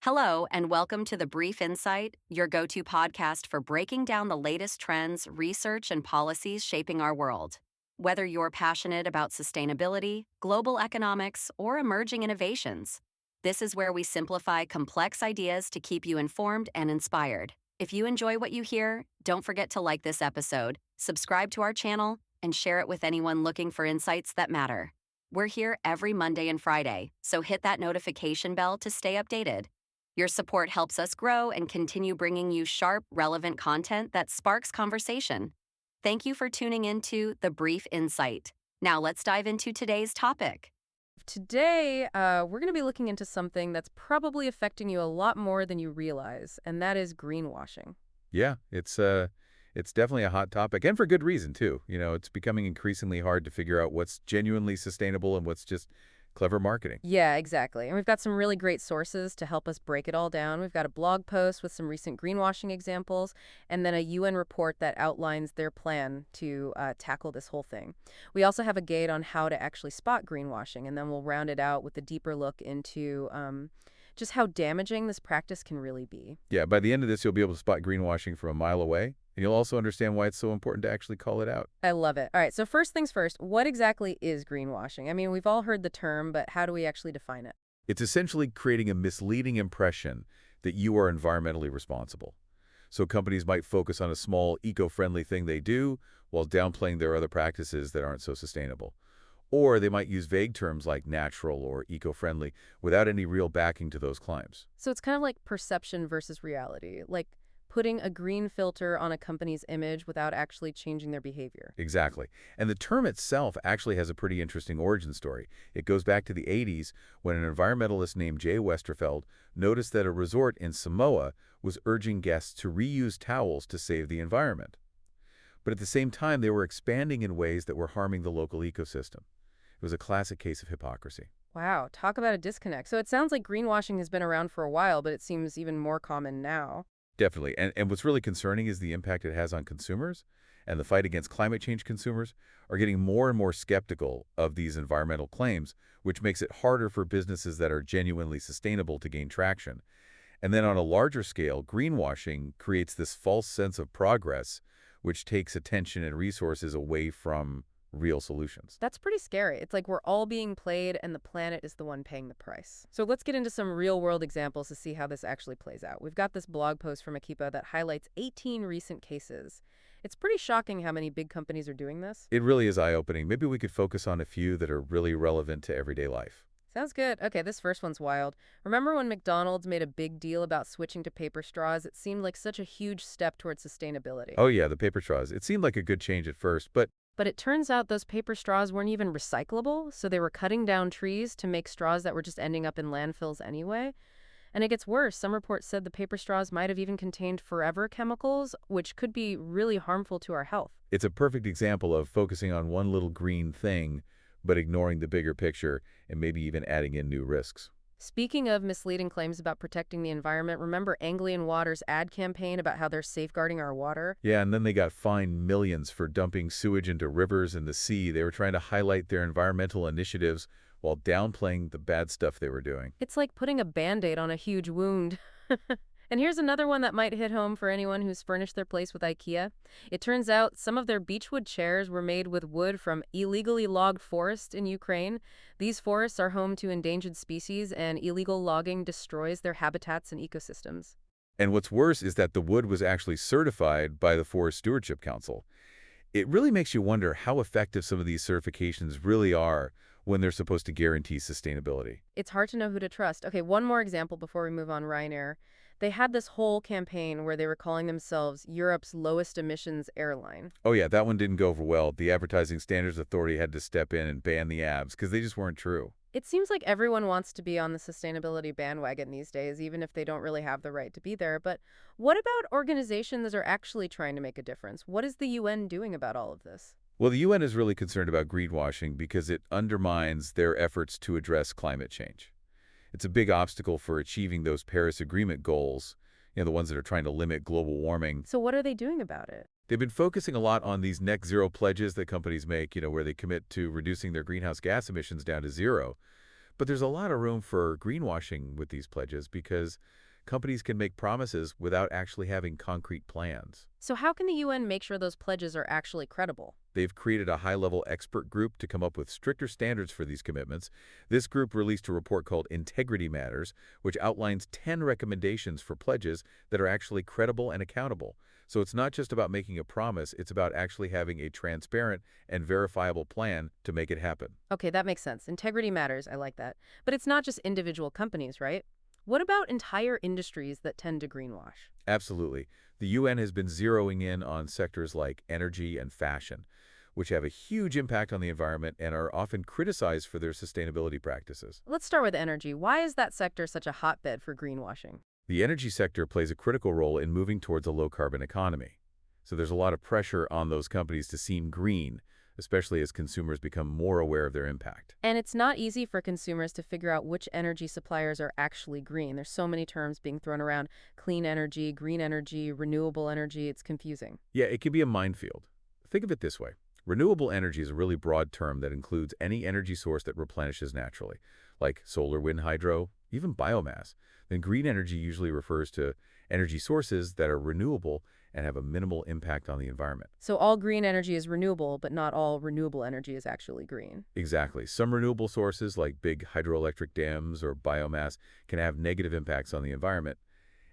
Hello, and welcome to The Brief Insight, your go to podcast for breaking down the latest trends, research, and policies shaping our world. Whether you're passionate about sustainability, global economics, or emerging innovations, this is where we simplify complex ideas to keep you informed and inspired. If you enjoy what you hear, don't forget to like this episode, subscribe to our channel, and share it with anyone looking for insights that matter. We're here every Monday and Friday, so hit that notification bell to stay updated. Your support helps us grow and continue bringing you sharp, relevant content that sparks conversation. Thank you for tuning into The Brief Insight. Now let's dive into today's topic. Today, we're going to be looking into something that's probably affecting you a lot more than you realize, and that is greenwashing. Yeah, it's definitely a hot topic, and for good reason too. It's becoming increasingly hard to figure out what's genuinely sustainable and what's just clever marketing. Yeah, exactly. And we've got some really great sources to help us break it all down. We've got a blog post with some recent greenwashing examples, and then a UN report that outlines their plan to tackle this whole thing. We also have a guide on how to actually spot greenwashing, and then we'll round it out with a deeper look into just how damaging this practice can really be. Yeah, by the end of this, you'll be able to spot greenwashing from a mile away, and you'll also understand why it's so important to actually call it out. I love it. All right, so first things first, what exactly is greenwashing? I mean, we've all heard the term, but how do we actually define it? It's essentially creating a misleading impression that you are environmentally responsible. So companies might focus on a small eco-friendly thing they do while downplaying their other practices that aren't so sustainable. Or they might use vague terms like natural or eco-friendly without any real backing to those claims. So it's kind of like perception versus reality, like putting a green filter on a company's image without actually changing their behavior. Exactly. And the term itself actually has a pretty interesting origin story. It goes back to the 80s when an environmentalist named Jay Westerfeld noticed that a resort in Samoa was urging guests to reuse towels to save the environment. But at the same time, they were expanding in ways that were harming the local ecosystem. It was a classic case of hypocrisy. Wow, talk about a disconnect. So it sounds like greenwashing has been around for a while, but it seems even more common now. Definitely. And what's really concerning is the impact it has on consumers, and the fight against climate change. Consumers are getting more and more skeptical of these environmental claims, which makes it harder for businesses that are genuinely sustainable to gain traction. And then on a larger scale, greenwashing creates this false sense of progress, which takes attention and resources away from real solutions. That's pretty scary. It's like we're all being played and the planet is the one paying the price. So let's get into some real-world examples to see how this actually plays out. We've got this blog post from IKEA that highlights 18 recent cases. It's pretty shocking how many big companies are doing this. It really is eye-opening. Maybe we could focus on a few that are really relevant to everyday life. Sounds good. Okay, this first one's wild. Remember when McDonald's made a big deal about switching to paper straws? It seemed like such a huge step towards sustainability. Oh yeah, the paper straws. It seemed like a good change at first, but But it turns out those paper straws weren't even recyclable, so they were cutting down trees to make straws that were just ending up in landfills anyway. And it gets worse. Some reports said the paper straws might have even contained forever chemicals, which could be really harmful to our health. it's a perfect example of focusing on one little green thing, but ignoring the bigger picture and maybe even adding in new risks. Speaking of misleading claims about protecting the environment, remember Anglian Water's ad campaign about how they're safeguarding our water? Yeah, and then they got fined millions for dumping sewage into rivers and the sea. They were trying to highlight their environmental initiatives while downplaying the bad stuff they were doing. It's like putting a Band-Aid on a huge wound. And here's another one that might hit home for anyone who's furnished their place with IKEA. It turns out some of their beechwood chairs were made with wood from illegally logged forests in Ukraine. These forests are home to endangered species, and illegal logging destroys their habitats and ecosystems. And what's worse is that the wood was actually certified by the Forest Stewardship Council. It really makes you wonder how effective some of these certifications really are when they're supposed to guarantee sustainability. It's hard to know who to trust. Okay, one more example before we move on. Ryanair. They had this whole campaign where they were calling themselves Europe's lowest emissions airline. Oh yeah, that one didn't go over well. The Advertising Standards Authority had to step in and ban the ads because they just weren't true. It seems like everyone wants to be on the sustainability bandwagon these days, even if they don't really have the right to be there. But what about organizations that are actually trying to make a difference? What is the UN doing about all of this? Well, the UN is really concerned about greenwashing because it undermines their efforts to address climate change. It's a big obstacle for achieving those Paris Agreement goals, the ones that are trying to limit global warming. So what are they doing about it? They've been focusing a lot on these net zero pledges that companies make, where they commit to reducing their greenhouse gas emissions down to zero. But there's a lot of room for greenwashing with these pledges because companies can make promises without actually having concrete plans. So how can the UN make sure those pledges are actually credible? They've created a high-level expert group to come up with stricter standards for these commitments. This group released a report called Integrity Matters, which outlines 10 recommendations for pledges that are actually credible and accountable. So it's not just about making a promise, it's about actually having a transparent and verifiable plan to make it happen. Okay, that makes sense. Integrity matters. I like that. But it's not just individual companies, right? What about entire industries that tend to greenwash? Absolutely. The UN has been zeroing in on sectors like energy and fashion, which have a huge impact on the environment and are often criticized for their sustainability practices. Let's start with energy. Why is that sector such a hotbed for greenwashing? The energy sector plays a critical role in moving towards a low-carbon economy. So there's a lot of pressure on those companies to seem green, especially as consumers become more aware of their impact. And it's not easy for consumers to figure out which energy suppliers are actually green. There's so many terms being thrown around: clean energy, green energy, renewable energy. It's confusing. Yeah, it can be a minefield. Think of it this way. Renewable energy is a really broad term that includes any energy source that replenishes naturally, like solar, wind, hydro, even biomass. Then green energy usually refers to energy sources that are renewable and have a minimal impact on the environment. So all green energy is renewable, but not all renewable energy is actually green. Exactly. Some renewable sources, like big hydroelectric dams or biomass, can have negative impacts on the environment.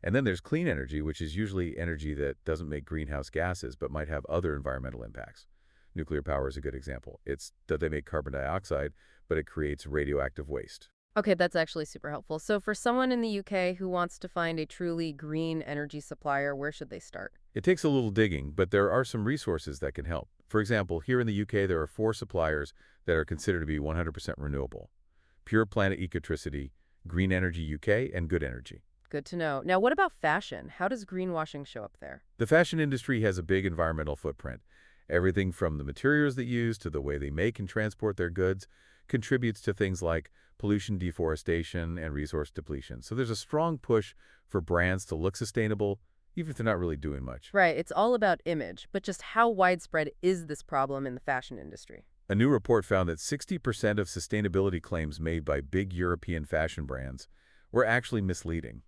And then there's clean energy, which is usually energy that doesn't make greenhouse gases but might have other environmental impacts. Nuclear power is a good example. It's that they make carbon dioxide, but it creates radioactive waste. Okay, that's actually super helpful. So for someone in the UK who wants to find a truly green energy supplier, where should they start? It takes a little digging, but there are some resources that can help. For example, here in the UK, there are 4 suppliers that are considered to be 100% renewable: Pure Planet Ecotricity, Green Energy UK, and Good Energy. Good to know. Now, what about fashion? How does greenwashing show up there? The fashion industry has a big environmental footprint. Everything from the materials they use to the way they make and transport their goods contributes to things like pollution, deforestation, and resource depletion. So there's a strong push for brands to look sustainable, even if they're not really doing much. Right, it's all about image, but just how widespread is this problem in the fashion industry? A new report found that 60% of sustainability claims made by big European fashion brands were actually misleading.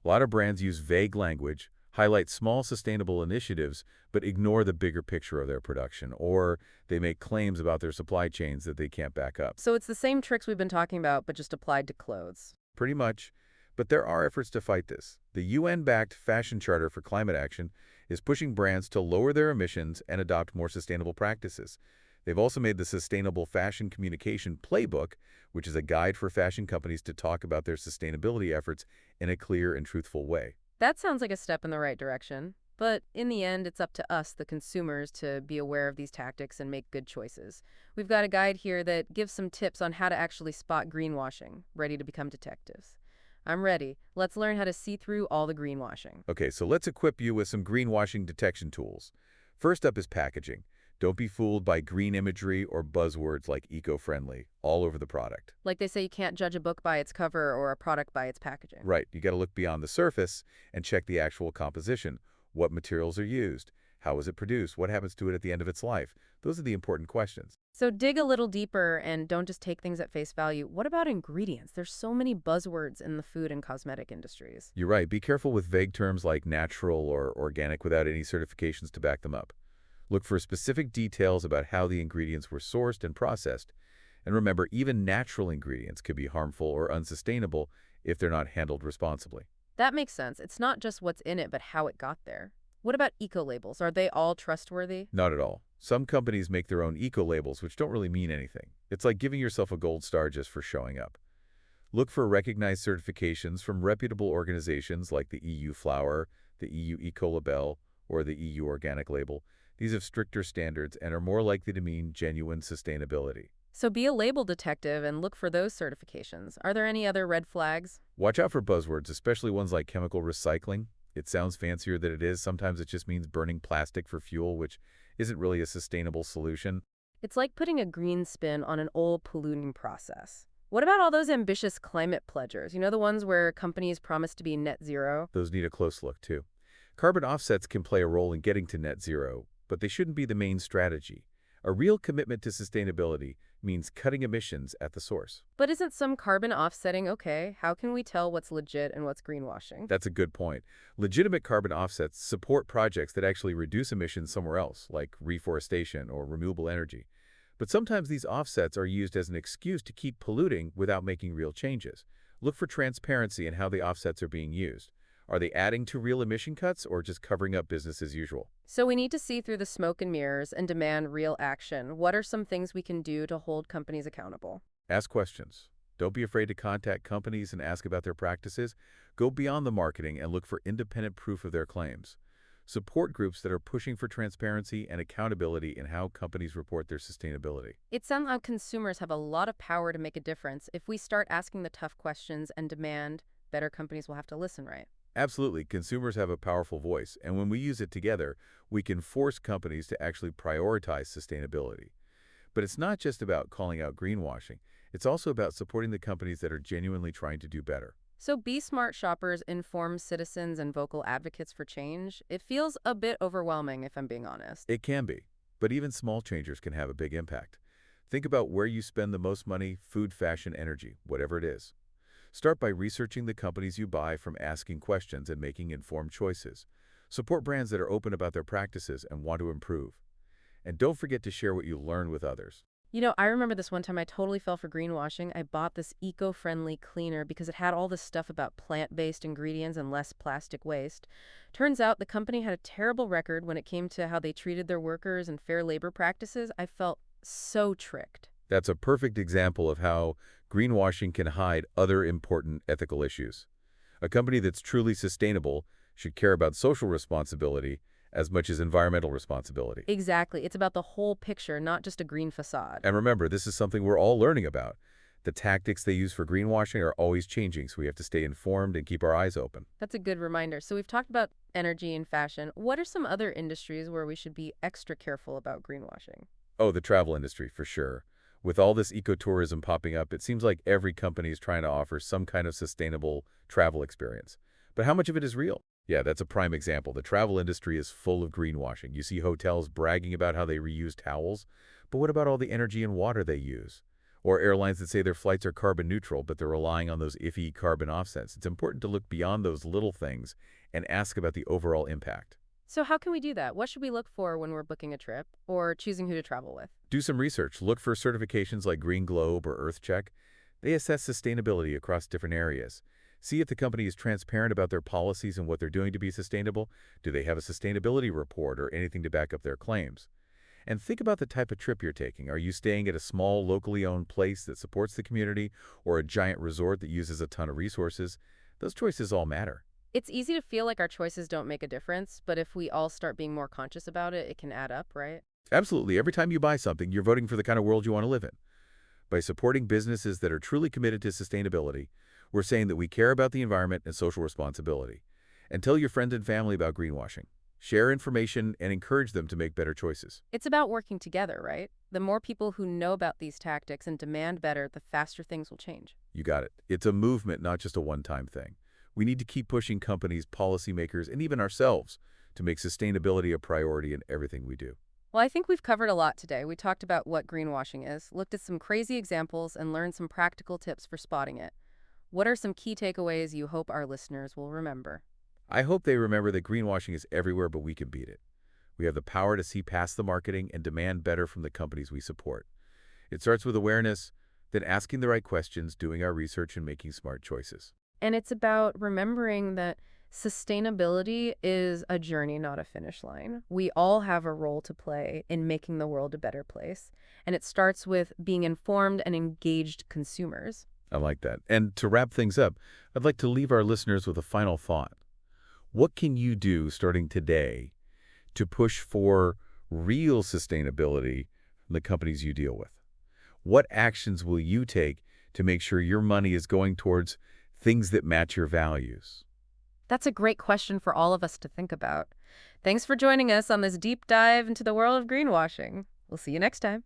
A lot of brands use vague language, highlight small sustainable initiatives, but ignore the bigger picture of their production, or they make claims about their supply chains that they can't back up. So it's the same tricks we've been talking about, but just applied to clothes. Pretty much. But there are efforts to fight this. The UN-backed Fashion Charter for Climate Action is pushing brands to lower their emissions and adopt more sustainable practices. They've also made the Sustainable Fashion Communication Playbook, which is a guide for fashion companies to talk about their sustainability efforts in a clear and truthful way. That sounds like a step in the right direction. But in the end, it's up to us, the consumers, to be aware of these tactics and make good choices. We've got a guide here that gives some tips on how to actually spot greenwashing, ready to become detectives. I'm ready. Let's learn how to see through all the greenwashing. Okay, so let's equip you with some greenwashing detection tools. First up is packaging. Don't be fooled by green imagery or buzzwords like eco-friendly all over the product. Like they say, you can't judge a book by its cover or a product by its packaging. Right, you got to look beyond the surface and check the actual composition. What materials are used? How is it produced? What happens to it at the end of its life? Those are the important questions. So dig a little deeper and don't just take things at face value. What about ingredients? There's so many buzzwords in the food and cosmetic industries. You're right, be careful with vague terms like natural or organic without any certifications to back them up. Look for specific details about how the ingredients were sourced and processed. And remember, even natural ingredients could be harmful or unsustainable if they're not handled responsibly. That makes sense. It's not just what's in it, but how it got there. What about eco-labels? Are they all trustworthy? Not at all. Some companies make their own eco-labels, which don't really mean anything. It's like giving yourself a gold star just for showing up. Look for recognized certifications from reputable organizations like the EU Flour, the EU Ecolabel, or the EU Organic Label. These have stricter standards and are more likely to mean genuine sustainability. So be a label detective and look for those certifications. Are there any other red flags? Watch out for buzzwords, especially ones like chemical recycling. It sounds fancier than it is. Sometimes it just means burning plastic for fuel, which isn't really a sustainable solution. It's like putting a green spin on an old polluting process. What about all those ambitious climate pledgers? You know, the ones where companies promise to be net zero? Those need a close look, too. Carbon offsets can play a role in getting to net zero, but they shouldn't be the main strategy. A real commitment to sustainability means cutting emissions at the source. But isn't some carbon offsetting okay? How can we tell what's legit and what's greenwashing? That's a good point. Legitimate carbon offsets support projects that actually reduce emissions somewhere else, like reforestation or renewable energy. But sometimes these offsets are used as an excuse to keep polluting without making real changes. Look for transparency in how the offsets are being used. Are they adding to real emission cuts or just covering up business as usual? So we need to see through the smoke and mirrors and demand real action. What are some things we can do to hold companies accountable? Ask questions. Don't be afraid to contact companies and ask about their practices. Go beyond the marketing and look for independent proof of their claims. Support groups that are pushing for transparency and accountability in how companies report their sustainability. It sounds like consumers have a lot of power to make a difference. If we start asking the tough questions and demand, better companies will have to listen, right? Absolutely, consumers have a powerful voice, and when we use it together, we can force companies to actually prioritize sustainability. But it's not just about calling out greenwashing. It's also about supporting the companies that are genuinely trying to do better. So be smart shoppers, informed citizens, and vocal advocates for change. It feels a bit overwhelming, if I'm being honest. It can be, but even small changes can have a big impact. Think about where you spend the most money: food, fashion, energy, whatever it is. Start by researching the companies you buy, from asking questions and making informed choices. Support brands that are open about their practices and want to improve. And don't forget to share what you learn with others. I remember this one time I totally fell for greenwashing. I bought this eco-friendly cleaner because it had all this stuff about plant-based ingredients and less plastic waste. Turns out the company had a terrible record when it came to how they treated their workers and fair labor practices. I felt so tricked. That's a perfect example of how greenwashing can hide other important ethical issues. A company that's truly sustainable should care about social responsibility as much as environmental responsibility. Exactly. It's about the whole picture, not just a green facade. And remember, this is something we're all learning about. The tactics they use for greenwashing are always changing, so we have to stay informed and keep our eyes open. That's a good reminder. So we've talked about energy and fashion. What are some other industries where we should be extra careful about greenwashing? Oh, the travel industry, for sure. With all this ecotourism popping up, it seems like every company is trying to offer some kind of sustainable travel experience. But how much of it is real? Yeah, that's a prime example. The travel industry is full of greenwashing. You see hotels bragging about how they reuse towels, but what about all the energy and water they use? Or airlines that say their flights are carbon neutral, but they're relying on those iffy carbon offsets. It's important to look beyond those little things and ask about the overall impact. So how can we do that? What should we look for when we're booking a trip or choosing who to travel with? Do some research. Look for certifications like Green Globe or EarthCheck. They assess sustainability across different areas. See if the company is transparent about their policies and what they're doing to be sustainable. Do they have a sustainability report or anything to back up their claims? And think about the type of trip you're taking. Are you staying at a small, locally owned place that supports the community, or a giant resort that uses a ton of resources? Those choices all matter. It's easy to feel like our choices don't make a difference, but if we all start being more conscious about it, it can add up, right? Absolutely. Every time you buy something, you're voting for the kind of world you want to live in. By supporting businesses that are truly committed to sustainability, we're saying that we care about the environment and social responsibility. And tell your friends and family about greenwashing. Share information and encourage them to make better choices. It's about working together, right? The more people who know about these tactics and demand better, the faster things will change. You got it. It's a movement, not just a one-time thing. We need to keep pushing companies, policymakers, and even ourselves to make sustainability a priority in everything we do. Well, I think we've covered a lot today. We talked about what greenwashing is, looked at some crazy examples, and learned some practical tips for spotting it. What are some key takeaways you hope our listeners will remember? I hope they remember that greenwashing is everywhere, but we can beat it. We have the power to see past the marketing and demand better from the companies we support. It starts with awareness, then asking the right questions, doing our research, and making smart choices. And it's about remembering that sustainability is a journey, not a finish line. We all have a role to play in making the world a better place. And it starts with being informed and engaged consumers. I like that. And to wrap things up, I'd like to leave our listeners with a final thought. What can you do starting today to push for real sustainability in the companies you deal with? What actions will you take to make sure your money is going towards things that match your values? That's a great question for all of us to think about. Thanks for joining us on this deep dive into the world of greenwashing. We'll see you next time.